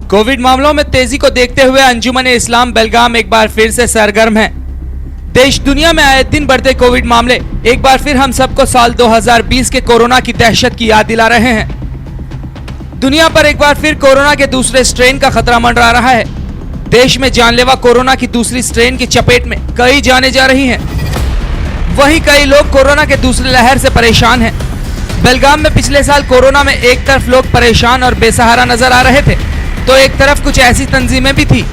Covid मामलों में तेजी को देखते हुए अंजुमन इस्लाम बेलगाम एक बार फिर से सरगर्म है। देश दुनिया में आए दिन बढ़ते कोविड मामले एक बार फिर हम सबको साल 2020 के कोरोना की दहशत की याद दिला रहे हैं। दुनिया पर एक बार फिर कोरोना के दूसरे स्ट्रेन का खतरा मंडरा रहा है। देश में जानलेवा कोरोना की दूसरी स्ट्रेन की चपेट में कई जाने जा रही हैं। वहीं कई लोग कोरोना के दूसरी लहर से परेशान हैं। बेलगाम में पिछले साल कोरोना में एक तरफ लोग परेशान और बेसहारा नजर आ रहे थे, तो एक तरफ कुछ ऐसी तंजीमें भी थी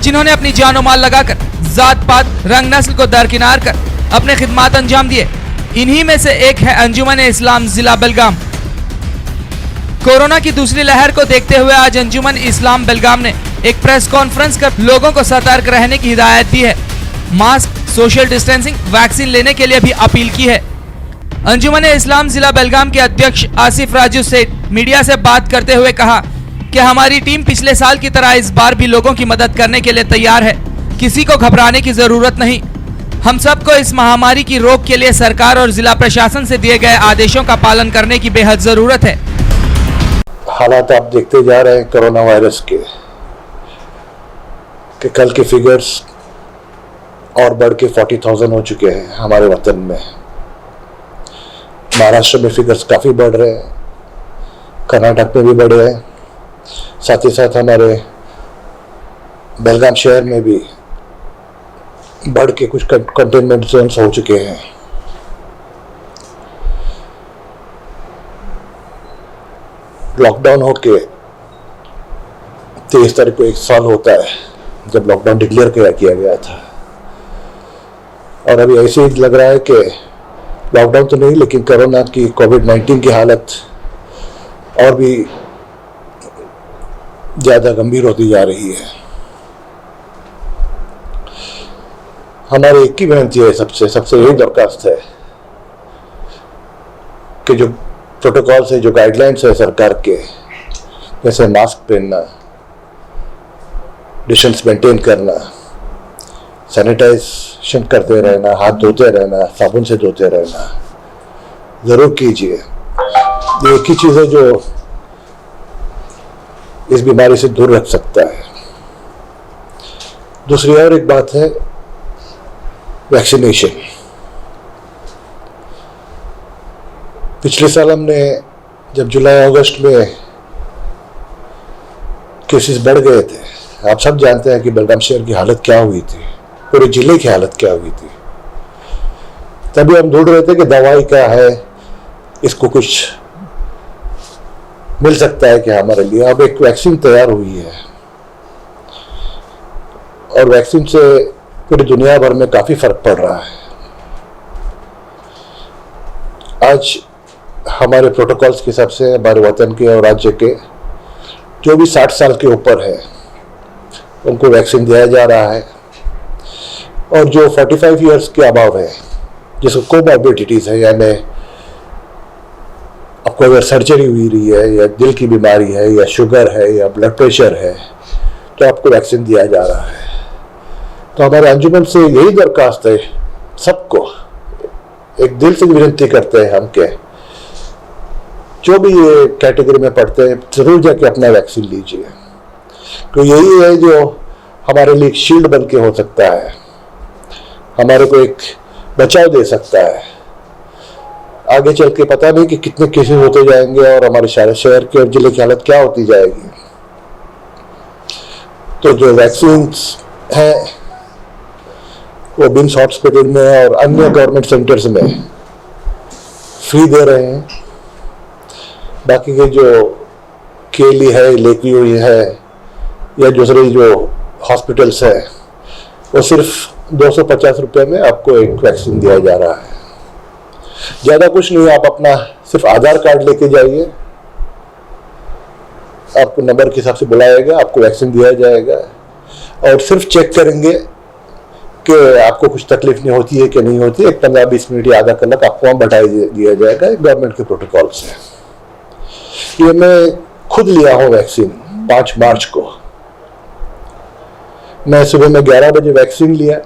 जिन्होंने अपनी जान माल लगाकर जात पात रंग नस्ल को दरकिनार कर अपने खिदमात अंजाम दिए। इन्हीं में से एक है अंजुमन इस्लाम जिला बेलगाम। कोरोना की दूसरी लहर को देखते हुए आज अंजुमन इस्लाम बेलगाम ने एक प्रेस कॉन्फ्रेंस कर लोगों को सतर्क रहने की हिदायत दी है। मास्क, सोशल डिस्टेंसिंग, वैक्सीन लेने के लिए भी अपील की है। अंजुमन इस्लाम जिला बेलगाम के अध्यक्ष आसिफ राजू सेठ मीडिया से बात करते हुए कहा कि हमारी टीम पिछले साल की तरह इस बार भी लोगों की मदद करने के लिए तैयार है। किसी को घबराने की जरूरत नहीं। हम सबको इस महामारी की रोक के लिए सरकार और जिला प्रशासन से दिए गए आदेशों का पालन करने की बेहद जरूरत है। हालात आप देखते जा रहे हैं कोरोना वायरस के कि कल के फिगर्स और बढ़ के 40,000 हो चुके हैं हमारे वतन में। महाराष्ट्र में फिगर्स काफ़ी बढ़ रहे हैं, कर्नाटक में भी बढ़े हैं, साथ ही साथ हमारे बेलगाम शहर में भी बढ़ के कुछ कंटेनमेंट जोन्स हो चुके हैं। लॉकडाउन होके 23 तारीख को 1 साल होता है जब लॉकडाउन डिक्लेयर किया गया था, और अभी ऐसे ही लग रहा है कि लॉकडाउन तो नहीं, लेकिन कोरोना की कोविड-19 की हालत और भी ज़्यादा गंभीर होती जा रही है। हमारी एक ही विनती है, सबसे यही दरखास्त है कि जो प्रोटोकॉल्स है, जो गाइडलाइंस है सरकार के, जैसे मास्क पहनना, डिस्टेंस मेंटेन करना, सैनिटाइजेशन करते रहना, हाथ धोते रहना, साबुन से धोते रहना, ज़रूर कीजिए। ये एक ही चीज़ है जो इस बीमारी से दूर रख सकता है। दूसरी और एक बात है वैक्सीनेशन। पिछले साल हमने जब जुलाई अगस्त में केसेस बढ़ गए थे, आप सब जानते हैं कि बेलगाम शहर की हालत क्या हुई थी, पूरे जिले की हालत क्या हुई थी। तभी हम ढूंढ रहे थे कि दवाई क्या है, इसको कुछ मिल सकता है कि हमारे लिए। अब एक वैक्सीन तैयार हुई है और वैक्सीन से पूरी दुनिया भर में काफ़ी फर्क पड़ रहा है। आज हमारे प्रोटोकॉल्स के हिसाब से हमारे वतन के और राज्य के जो भी 60 साल के ऊपर है उनको वैक्सीन दिया जा रहा है, और जो 45 ईयर्स के अभाव है, जिसको कोमॉर्बिडिटीज़ है, यानी आपको अगर सर्जरी हुई रही है या दिल की बीमारी है या शुगर है या ब्लड प्रेशर है, तो आपको वैक्सीन दिया जा रहा है। तो हमारे अंजुमन से यही दरखास्त है, सबको एक दिल से विनती करते हैं हम के जो भी ये कैटेगरी में पढ़ते हैं जरूर जाके अपना वैक्सीन लीजिए, तो यही है जो हमारे लिए एक शील्ड बन के हो सकता है, हमारे को एक बचाव दे सकता है। आगे चल के पता नहीं कि कितने केसेस होते जाएंगे और हमारे शहर के और जिले की हालत क्या होती जाएगी। तो जो वैक्सीन हैं वो बिम्स हॉस्पिटल में और अन्य गवर्नमेंट सेंटर्स में फ्री दे रहे हैं। बाकी के जो केली है, लेकी हुई है या दूसरे जो हॉस्पिटल्स है, वो सिर्फ 250 रुपये में आपको एक वैक्सीन दिया जा रहा है। ज़्यादा कुछ नहीं, आप अपना सिर्फ आधार कार्ड लेके जाइए, आपको नंबर के हिसाब से बुलाएगा, आपको वैक्सीन दिया जाएगा, और सिर्फ चेक करेंगे कि आपको कुछ तकलीफ नहीं होती है कि नहीं होती है। 15-20 मिनट या आधा कलाक आपको वहाँ बैठा दिया जाएगा गवर्नमेंट के प्रोटोकॉल से। ये मैं खुद लिया हूँ वैक्सीन 5 मार्च को। मैं सुबह में 11 बजे वैक्सीन लिया,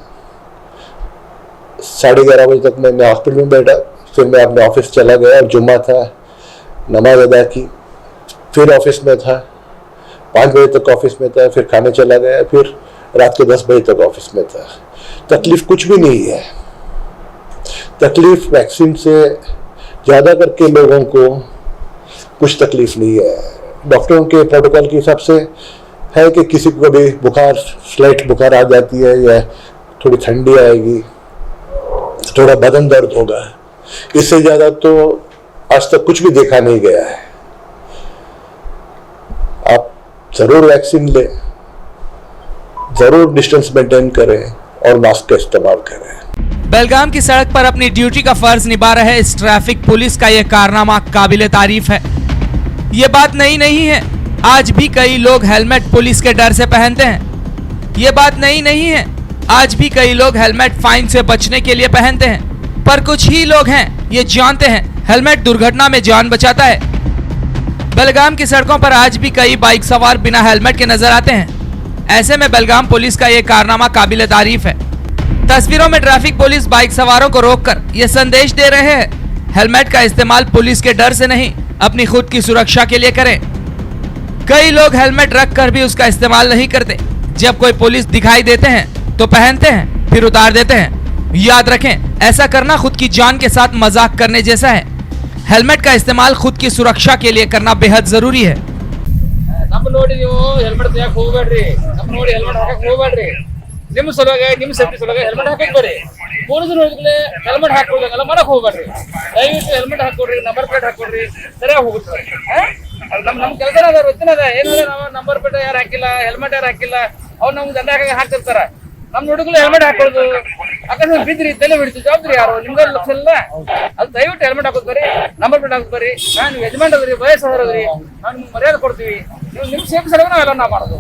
11:30 बजे तक मैं हॉस्पिटल में बैठा, फिर मैं अपने ऑफिस चला गया, जुम्मा था, नमाज अदा की, फिर ऑफिस में था, 5 बजे तक ऑफिस में था, फिर खाने चला गया, फिर रात के 10 बजे तक ऑफिस में था। तकलीफ कुछ भी नहीं है। तकलीफ वैक्सीन से ज़्यादा करके लोगों को कुछ तकलीफ नहीं है। डॉक्टरों के प्रोटोकॉल के हिसाब से है कि किसी को भी बुखार, स्लाइट बुखार आ जाती है या थोड़ी ठंडी आएगी, थोड़ा बदन दर्द होगा, इससे ज़्यादा तो आज तक कुछ भी देखा नहीं गया है। आप ज़रूर वैक्सीन लें, ज़रूर डिस्टेंस मेंटेन करें और मास्क का इस्तेमाल करें। बेलगाम की सड़क पर अपनी ड्यूटी का फर्ज निभा रहे इस ट्रैफिक पुलिस का यह कारनामा काबिले तारीफ है। ये बात नई नहीं है, आज भी कई लोग हेलमेट पुलिस के डर से पहनते हैं। ये बात नई नहीं है, आज भी कई लोग हेलमेट फाइन से बचने के लिए पहनते हैं। पर कुछ ही लोग हैं ये जानते हैं हेलमेट दुर्घटना में जान बचाता है। बेलगाम की सड़कों पर आज भी कई बाइक सवार बिना हेलमेट के नजर आते हैं। ऐसे में बेलगाम पुलिस का यह कारनामा काबिले तारीफ है। तस्वीरों में ट्रैफिक पुलिस बाइक सवारों को रोककर यह संदेश दे रहे हैं, हेलमेट का इस्तेमाल पुलिस के डर से नहीं, अपनी खुद की सुरक्षा के लिए करें। कई लोग हेलमेट रखकर भी उसका इस्तेमाल नहीं करते। जब कोई पुलिस दिखाई देते हैं तो पहनते हैं, फिर उतार देते हैं। याद रखें, ऐसा करना खुद की जान के साथ मजाक करने जैसा है। हेलमेट का इस्तेमाल खुद की सुरक्षा के लिए करना बेहद जरूरी है। ನಮ್ಮ ನೋಡಿ ನೀವು ಹೆಲ್ಮೆಟ್ ತೆಗೆಯಕ್ಕೆ ಹೋಗಬೇಡ್ರಿ, ನಮ್ಮ ನೋಡಿ ಹೆಲ್ಮೆಟ್ ಹಾಕಕ್ಕೆ ಹೋಗಬೇಡ್ರಿ. ನಿಮ್ಮ ಸಲುವಾಗಿ ನಿಮ್ಮ ಸೇಫ್ಟಿ ಸಲುವಾಗಿ ಹೆಲ್ಮೆಟ್ ಹಾಕಕ್ಕೆ ಬರ್ರಿ. ಪೊಲೀಸರು ನೋಡಿದ್ಮೇಲೆ ಹೆಲ್ಮೆಟ್ ಹಾಕೊಳ್ಳೋದಲ್ಲ ಮಾಡಕ್ ಹೋಗ್ಬೇಡ್ರಿ. ದಯವಿಟ್ಟು ಹೆಲ್ಮೆಟ್ ಹಾಕೊಡ್ರಿ, ನಂಬರ್ ಪ್ಲೇಟ್ ಹಾಕೊಡ್ರಿ, ಸರಿಯಾಗಿ ಹೋಗುತ್ತೆ. ನಮ್ಮ ಕೆಲಸ ಅದ, ವೃತ್ತಿನ ಅದ. ಏನಂದ್ರೆ ನಾವು ನಂಬರ್ ಪ್ಲೇಟ್ ಯಾರು ಹಾಕಿಲ್ಲ, ಹೆಲ್ಮೆಟ್ ಯಾರು ಹಾಕಿಲ್ಲ, ಅವ್ರು ನಮ್ಗೆ ದಂಡ ಹಾಕ್ತಿರ್ತಾರ. ನಮ್ ನೋಡಿದ್ಮೇಲೆ ಹೆಲ್ಮೆಟ್ ಹಾಕೊಳ್ಳೋದು, ಅಕಸ್ಮಾತ್ ಬಿದ್ರಿ ತಲೆ ಬಿಡ್ತು, ಜವಾಬ್ದಾರಿ ಯಾರು ನಿಮ್ಗೆ ಲಕ್ಷ ಇಲ್ಲ. ಅದು ದಯವಿಟ್ಟು ಹೆಲ್ಮೆಟ್ ಹಾಕೋದ್ ಬರ್ರಿ, ನಂಬರ್ ಪ್ಲೇಟ್ ಹಾಕೋದ್ ಬರ್ರಿ. ನಾನು ಯಜಮಾನ್ ಅದ್ರಿ, ವಯಸ್ಸಾದ್ರಿ, ನಾವು ನಿಮ್ಗೆ ಮರ್ಯಾದೆ ಕೊಡ್ತೀವಿ. ನೀವು ನಿಮ್ ಸೇಫ್ ಸಲುವಾಗಿ ನಾವೆಲ್ಲ ನಾವು ಮಾಡೋದು.